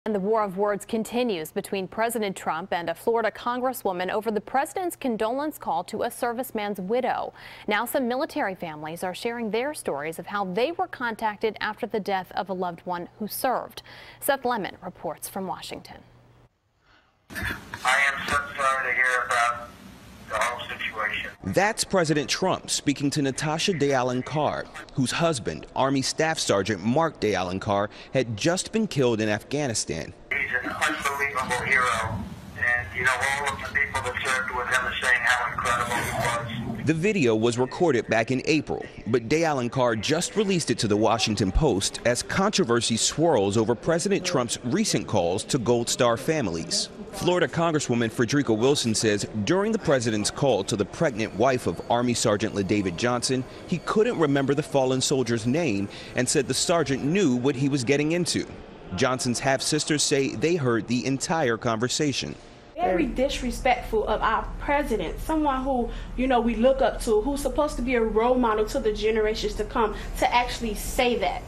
And the war of words continues between President Trump and a Florida congresswoman over the president's condolence call to a serviceman's widow. Now some military families are sharing their stories of how they were contacted after the death of a loved one who served. Seth Lemon reports from Washington. I am so sorry to hear about the whole situation. That's President Trump speaking to Natasha DeAlencar, whose husband, Army Staff Sergeant Mark DeAlencar, had just been killed in Afghanistan. He's an unbelievable hero, and all of the people that served with him are saying how incredible he was. The video was recorded back in April, but DeAlencar just released it to the Washington Post as controversy swirls over President Trump's recent calls to Gold Star families. Florida Congresswoman Frederica Wilson says during the president's call to the pregnant wife of Army Sergeant LaDavid Johnson, he couldn't remember the fallen soldier's name and said the sergeant knew what he was getting into. Johnson's half-sisters say they heard the entire conversation. Very disrespectful of our president, someone who, we look up to, who's supposed to be a role model to the generations to come, to actually say that.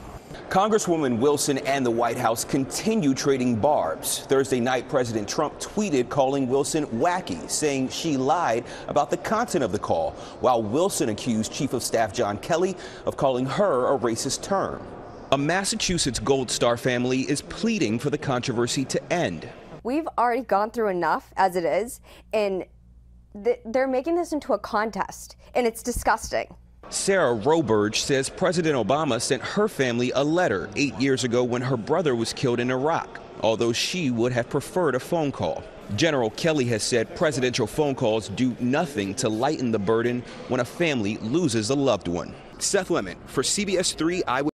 Congresswoman Wilson and the White House continue trading barbs. Thursday night, President Trump tweeted calling Wilson wacky, saying she lied about the content of the call, while Wilson accused Chief of Staff John Kelly of calling her a racist term. A Massachusetts Gold Star family is pleading for the controversy to end. We've already gone through enough as it is, and they're making this into a contest, and it's disgusting. Sarah Roberge says President Obama sent her family a letter 8 years ago when her brother was killed in Iraq, although she would have preferred a phone call. General Kelly has said presidential phone calls do nothing to lighten the burden when a family loses a loved one. Seth Lemon for CBS 3 Eyewitness.